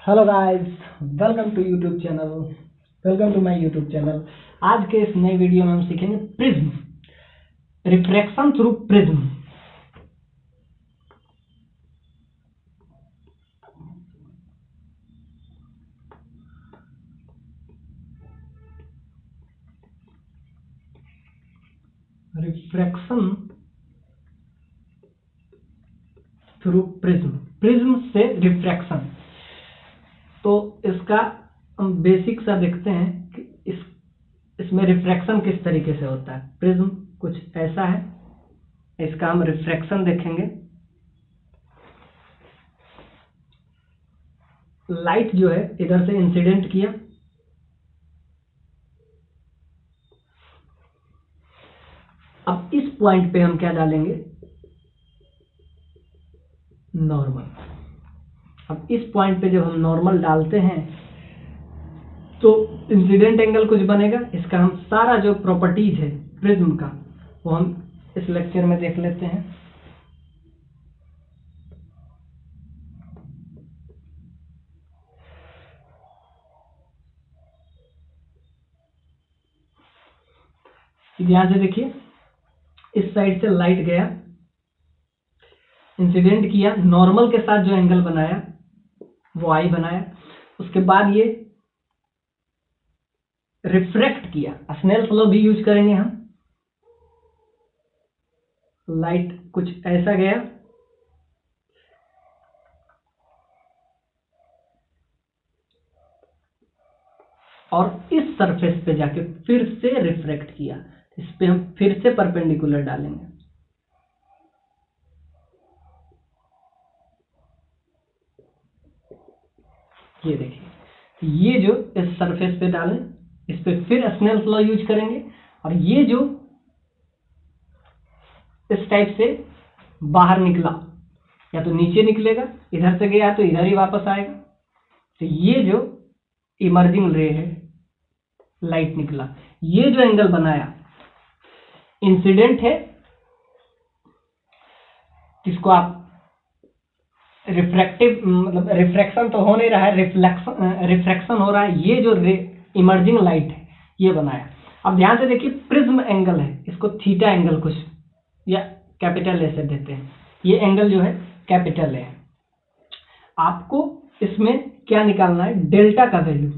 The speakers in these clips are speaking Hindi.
Hello guys, welcome to YouTube channel. Welcome to my YouTube channel. आज के इस नए वीडियो में हम सीखेंगे prism, refraction through prism. Refraction through prism, prism से रिफ्रैक्शन। तो इसका हम बेसिक सा देखते हैं कि इसमें रिफ्रैक्शन किस तरीके से होता है। प्रिज्म कुछ ऐसा है, इसका हम रिफ्रैक्शन देखेंगे। लाइट जो है इधर से इंसिडेंट किया, अब इस पॉइंट पे हम क्या डालेंगे, नॉर्मल। अब इस पॉइंट पे जब हम नॉर्मल डालते हैं तो इंसिडेंट एंगल कुछ बनेगा। इसका हम सारा जो प्रॉपर्टीज है प्रिज्म का वो हम इस लेक्चर में देख लेते हैं। ध्यान से देखिए, इस साइड से लाइट गया, इंसिडेंट किया, नॉर्मल के साथ जो एंगल बनाया वो आई बनाया। उसके बाद ये रिफ्रैक्ट किया, स्नेल्स लॉ भी यूज करेंगे हम। लाइट कुछ ऐसा गया, और इस सरफेस पे जाके फिर से रिफ्रैक्ट किया। इस पे हम फिर से परपेंडिकुलर डालेंगे। ये देखिए, ये जो इस सरफेस पे डालें, इस पे फिर स्नेल्स लॉ यूज करेंगे, और ये जो इस टाइप से बाहर निकला, या तो नीचे निकलेगा, इधर से गया तो इधर ही वापस आएगा। तो ये जो इमर्जिंग रे है, लाइट निकला, ये जो एंगल बनाया इंसिडेंट है, जिसको आप रिफ्रैक्टिव मतलब रिफ्रैक्शन तो हो नहीं रहा है, रिफ्रैक्शन हो रहा है। ये जो इमर्जिंग लाइट है ये बनाया। अब ध्यान से देखिए, प्रिज्म एंगल है, इसको थीटा एंगल कुछ या कैपिटल ए से देते हैं। ये एंगल जो है कैपिटल ए है। आपको इसमें क्या निकालना है, डेल्टा का वैल्यू।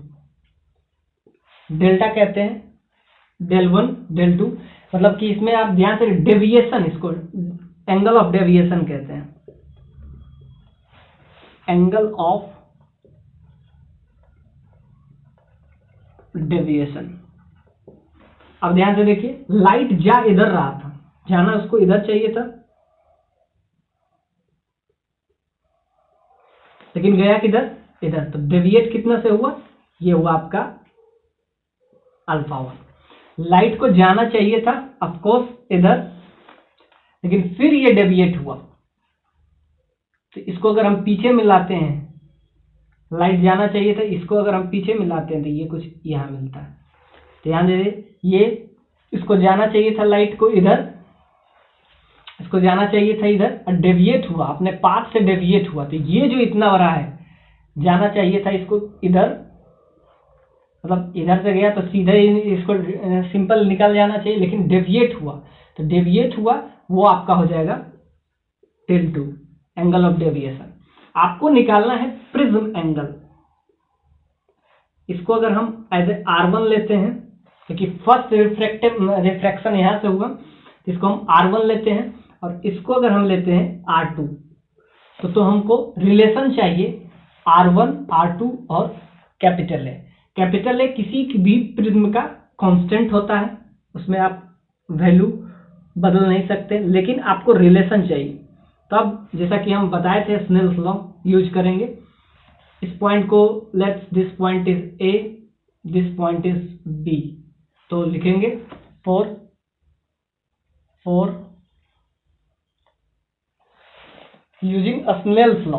डेल्टा कहते हैं डेल 1 डेल 2, मतलब कि इसमें आप ध्यान से डेविएशन, इसको एंगल ऑफ डेविएशन कहते हैं, एंगल ऑफ डेविएशन। अब ध्यान से देखिए, लाइट जा इधर रहा था, जाना उसको इधर चाहिए था, लेकिन गया किधर, इधर। तो डेविएट कितना से हुआ, ये हुआ आपका अल्फा 1। लाइट को जाना चाहिए था ऑफकोर्स इधर, लेकिन फिर ये डेविएट हुआ। तो इसको अगर हम पीछे मिलाते हैं, लाइट जाना चाहिए था, इसको अगर हम पीछे मिलाते हैं तो ये कुछ यहां मिलता है। तो ध्यान दे, ये इसको जाना चाहिए था लाइट को इधर, इसको जाना चाहिए था इधर, और डेविएट हुआ, अपने पाथ से डेविएट हुआ। तो ये जो इतना बड़ा है, जाना चाहिए था इसको इधर, मतलब इधर से गया तो सीधे इसको सिंपल निकल जाना चाहिए, लेकिन डेविएट हुआ। तो डेविएट हुआ वो आपका हो जाएगा डेल 2, एंगल ऑफ डेविएशन। आपको निकालना है प्रिज्म एंगल। इसको अगर हम एज ए R1 लेते हैं, क्योंकि फर्स्ट रिफ्रैक्शन यहां से हुआ, इसको हम R1 लेते हैं, और इसको अगर हम लेते हैं R2, तो हमको रिलेशन चाहिए R1 R2 और कैपिटल ए। कैपिटल ए किसी भी प्रिज्म का कांस्टेंट होता है, उसमें आप वैल्यू बदल नहीं सकते, लेकिन आपको रिलेशन चाहिए। तब जैसा कि हम बताए थे, स्नेल्स लॉ यूज करेंगे। इस पॉइंट को let's, this point is A, this point is B, तो लिखेंगे फॉर यूजिंग स्नेल्स लॉ,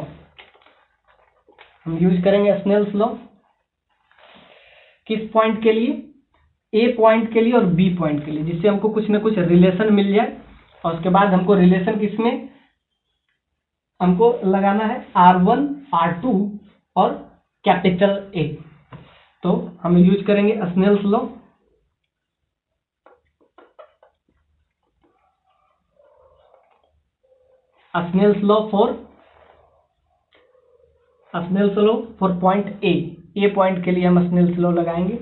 हम यूज करेंगे स्नेल्स लॉ किस पॉइंट के लिए, ए पॉइंट के लिए और बी पॉइंट के लिए, जिससे हमको कुछ ना कुछ रिलेशन मिल जाए। और उसके बाद हमको रिलेशन किसमें हमको लगाना है, R1 R2 और कैपिटल ए। तो हम यूज करेंगे Snell's law. Snell's law for point A point के लिए हम स्नेल्स लॉ लगाएंगे।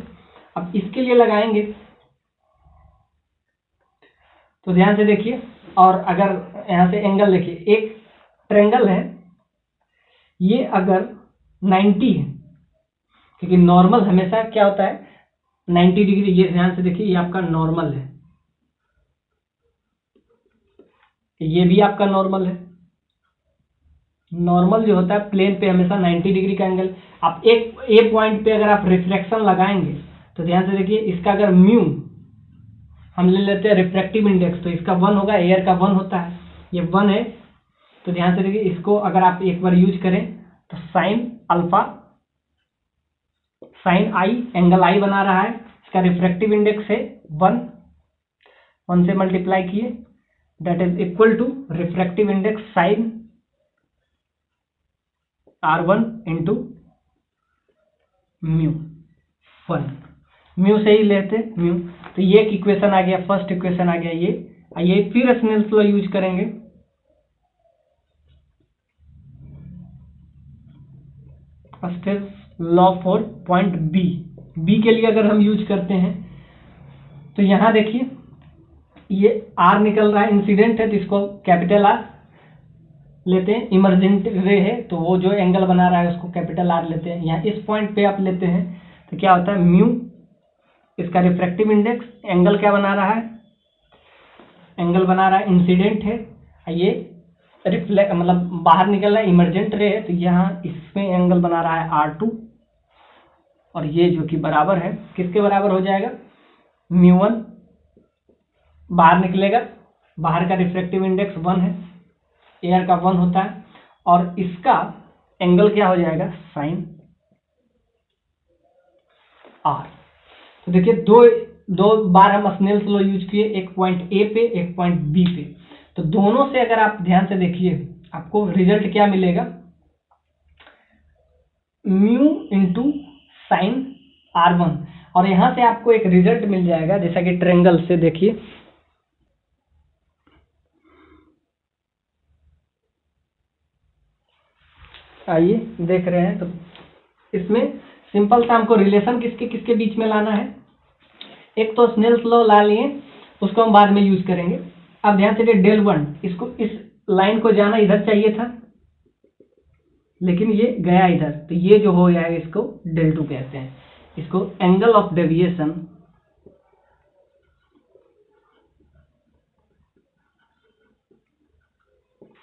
अब इसके लिए लगाएंगे तो ध्यान से देखिए, और अगर यहां से एंगल देखिए, एक ट्रायंगल है, ये अगर 90 है, क्योंकि नॉर्मल हमेशा क्या होता है 90 डिग्री, ये ध्यान से देखिए, ये आपका नॉर्मल है, ये भी आपका नॉर्मल है। नॉर्मल जो होता है प्लेन पे हमेशा 90 डिग्री का एंगल। आप एक ए पॉइंट पे अगर आप रिफ्लेक्शन लगाएंगे तो ध्यान से देखिए, इसका अगर म्यू हम ले लेते हैं रिफ्रैक्टिव इंडेक्स, तो इसका 1 होगा, एयर का 1 होता है, ये 1 है। तो ध्यान से देखिए, इसको अगर आप एक बार यूज करें तो साइन अल्फा, साइन आई, एंगल आई बना रहा है, इसका रिफ्रैक्टिव इंडेक्स है 1 से मल्टीप्लाई किए, that is equal to refractive index sine R1 into mu 1, mu से ही लेते म्यू। तो ये एक इक्वेशन आ गया, फर्स्ट इक्वेशन आ गया ये। आइए फिर स्नेल्स लॉ यूज करेंगे। Snell's law for point B के लिए अगर हम यूज करते हैं तो यहां देखिए, ये आर निकल रहा है, इंसिडेंट है तो इसको कैपिटल आर लेते हैं, इमरजेंट रे है तो वो जो एंगल बना रहा है उसको कैपिटल आर लेते हैं। यहाँ इस पॉइंट पे आप लेते हैं तो क्या होता है, म्यू, इसका रिफ्रैक्टिव इंडेक्स, एंगल क्या बना रहा है, एंगल बना रहा है इंसिडेंट है, ये रिफ्लेक्ट मतलब बाहर निकल रहा है, इमरजेंट रे है, तो यहाँ इसमें एंगल बना रहा है R2, और ये जो कि बराबर है किसके बराबर हो जाएगा, μ1 बाहर निकलेगा, बाहर का रिफ्रैक्टिव इंडेक्स 1 है, एयर का 1 होता है, और इसका एंगल क्या हो जाएगा, साइन आर। तो देखिए दो बार हम स्नेल्स लॉ यूज किए, एक पॉइंट ए पे, एक पॉइंट बी पे। तो दोनों से अगर आप ध्यान से देखिए, आपको रिजल्ट क्या मिलेगा, म्यू इंटू साइन R1, और यहां से आपको एक रिजल्ट मिल जाएगा, जैसा कि ट्रायंगल से देखिए, आइए देख रहे हैं। तो इसमें सिंपल सा हमको रिलेशन किसके किसके बीच में लाना है, एक तो स्नेल्स लॉ ला लिए, उसको हम बाद में यूज करेंगे। अब ध्यान से डेल 1, इसको इस लाइन को जाना इधर चाहिए था, लेकिन ये गया इधर, तो ये जो हो जाएगा इसको डेल 2 कहते हैं, इसको angle of deviation,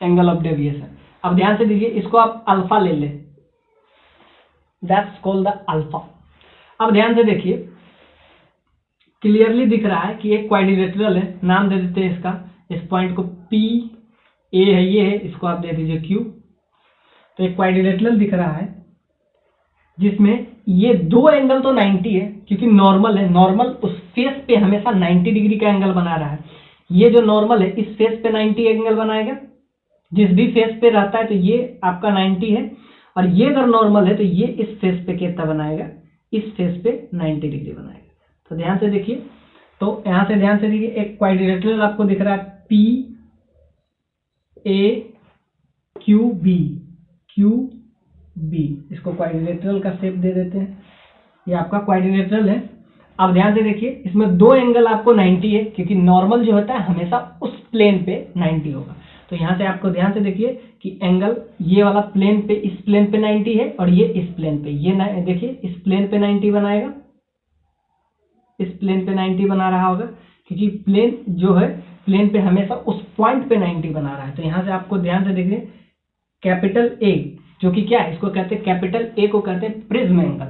angle of deviation. अब ध्यान से दीजिए, इसको आप अल्फा ले लें, दैट्स कॉल्ड द अल्फा। अब ध्यान से देखिए, क्लियरली दिख रहा है कि एक क्वाड्रिलेटरल है, नाम दे देते हैं इसका, इस पॉइंट को P, A है, ये है, इसको आप दे दीजिए Q। तो एक क्वाड्रिलेटरल दिख रहा है जिसमें ये दो एंगल तो 90 है, क्योंकि नॉर्मल है, नॉर्मल उस फेस पे हमेशा 90 डिग्री का एंगल बना रहा है। ये जो नॉर्मल है इस फेस पे 90 एंगल बनाएगा, जिस भी फेस पे रहता है, तो ये आपका 90 है, और ये अगर नॉर्मल है तो ये इस फेस पे कितना बनाएगा, इस फेस पे 90 डिग्री बनाएगा। तो ध्यान से देखिए, तो यहां से ध्यान से देखिए, एक क्वाड्रिलेटरल आपको दिख रहा है P A Q B, इसको क्वाड्रिलेटरल का शेप दे देते हैं, ये आपका क्वाड्रिलेटरल है। अब ध्यान से देखिए, इसमें दो एंगल आपको 90 है, क्योंकि नॉर्मल जो होता है हमेशा उस प्लेन पे 90 होगा। तो यहां से आपको ध्यान से देखिए कि एंगल ये वाला प्लेन पे, इस प्लेन पे 90 है, और ये इस प्लेन पे, ये देखिए इस प्लेन पे 90 बनाएगा, इस प्लेन पे 90 बना रहा होगा, क्योंकि प्लेन जो है प्लेन पे हमेशा उस पॉइंट पे 90 बना रहा है। तो यहां से आपको ध्यान से देखिए, कैपिटल ए जो कि क्या है, इसको कहते हैं, कैपिटल ए को कहते हैं प्रिज्म एंगल,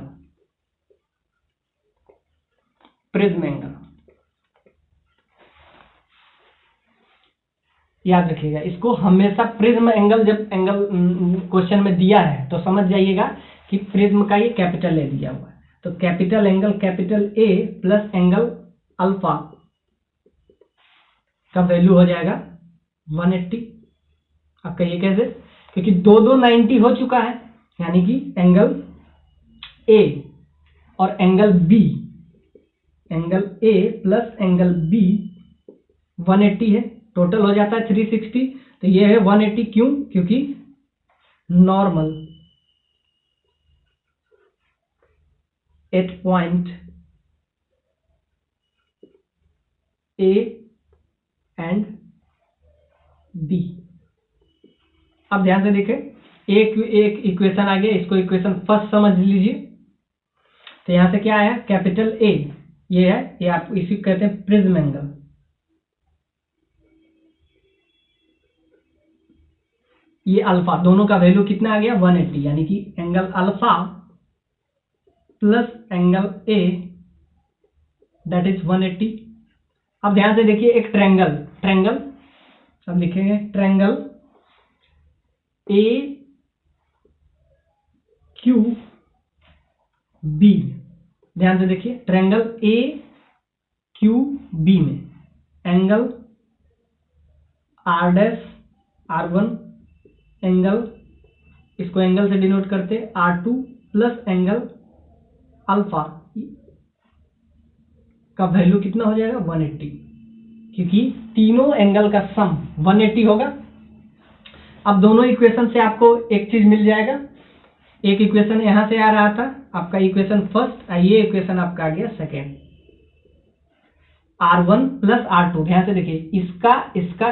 प्रिज्म एंगल याद रखिएगा इसको हमेशा। प्रिज्म एंगल जब एंगल क्वेश्चन में दिया है तो समझ जाइएगा कि प्रिज्म का ये कैपिटल ए दिया हुआ है, तो capital angle capital A plus angle alpha का वैल्यू हो जाएगा 180। अब कहिए कैसे, क्योंकि दो 90 हो चुका है, यानी कि एंगल ए और angle B, angle A plus angle B 180 है, टोटल हो जाता है 360। तो ये है 180, क्यों? क्योंकि normal at point A and B. अब ध्यान से देखें, एक इक्वेशन आ गया, इसको इक्वेशन फर्स्ट समझ लीजिए। तो यहां से क्या आया? कैपिटल ए, ये है, ये आप इसी कहते हैं प्रिज्म एंगल। ये अल्फा, दोनों का वैल्यू कितना आ गया? 180, यानी कि angle alpha plus angle A that is 180। अब ध्यान से देखिए, एक ट्रायंगल अब लिखेंगे ट्रायंगल ए क्यू बी। ध्यान से देखिए, ट्रायंगल ए क्यू बी में angle R dash R1 angle, इसको एंगल से डिनोट करते R2 प्लस एंगल अल्फा का वैल्यू कितना हो जाएगा? 180, क्योंकि तीनों एंगल का सम 180 होगा। अब दोनों इक्वेशन से आपको एक चीज मिल जाएगा, एक इक्वेशन यहां से आ रहा था आपका इक्वेशन फर्स्ट, ये इक्वेशन आपका आ गया सेकेंड, R1 प्लस R2। ध्यान से देखिए,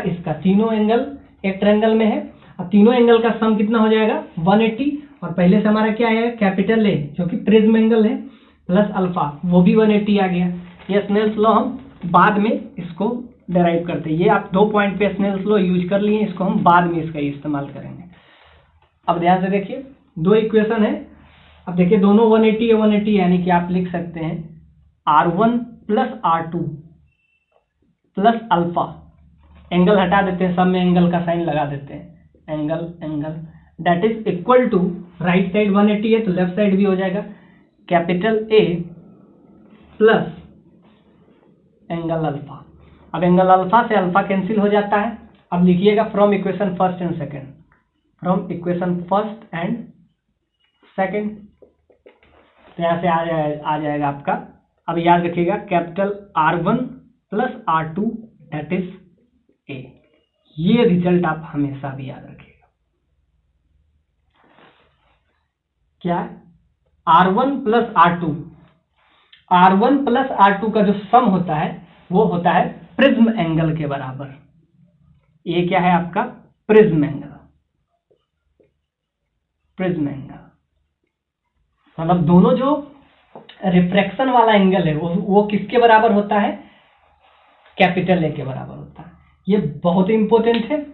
इसका तीनों एंगल एक ट्रायंगल में है, अब तीनों एंगल का सम कितना हो जाएगा? 180। और पहले से हमारा क्या है? कैपिटल ए जो कि प्रिज्म एंगल है, प्लस अल्फा, वो भी 180 आ गया। ये स्नेल्स लॉ हम बाद में इसको डेराइव करते हैं, ये आप 2 पॉइंट पे स्नेल्स लॉ यूज कर लिए, इसको हम बाद में इसका इस्तेमाल करेंगे। अब ध्यान से देखिए, दो इक्वेशन है, अब देखिए दोनों 180 है 180, यानी कि आप लिख सकते हैं R1 plus R2 plus alpha, angle हटा देते हैं, सब में एंगल का साइन लगा देते हैं, angle that is equal to, right side 180 है तो लेफ्ट साइड भी हो जाएगा capital A plus angle alpha. अब एंगल अल्फा से अल्फा कैंसिल हो जाता है। अब लिखिएगा from equation first and second, from equation first and second, तो यहां से आ जाएगा आपका। अब याद रखिएगा capital R1 plus R2 that is A, ये रिजल्ट आप हमेशा भी याद रखिएगा। क्या? R1 plus R2, R1 plus R2 का जो सम होता है वो होता है प्रिज्म एंगल के बराबर। ये क्या है आपका? प्रिज्म एंगल, प्रिज्म एंगल मतलब दोनों जो रिफ्रैक्शन वाला एंगल है वो किसके बराबर होता है? कैपिटल ए के बराबर होता है। ये बहुत इंपॉर्टेंट है।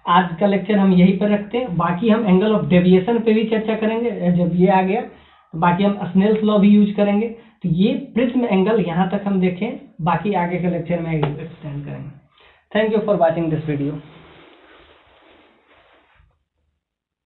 आज का लेक्चर हम यहीं पर रखते हैं, बाकी हम एंगल ऑफ डेविएशन पे भी चर्चा करेंगे जब ये आ गया, तो बाकी हम स्नेल्स लॉ भी यूज करेंगे। तो ये प्रिज्म एंगल यहाँ तक हम देखें, बाकी आगे के लेक्चर में एक्सटेंड करेंगे। Thank you for watching this video.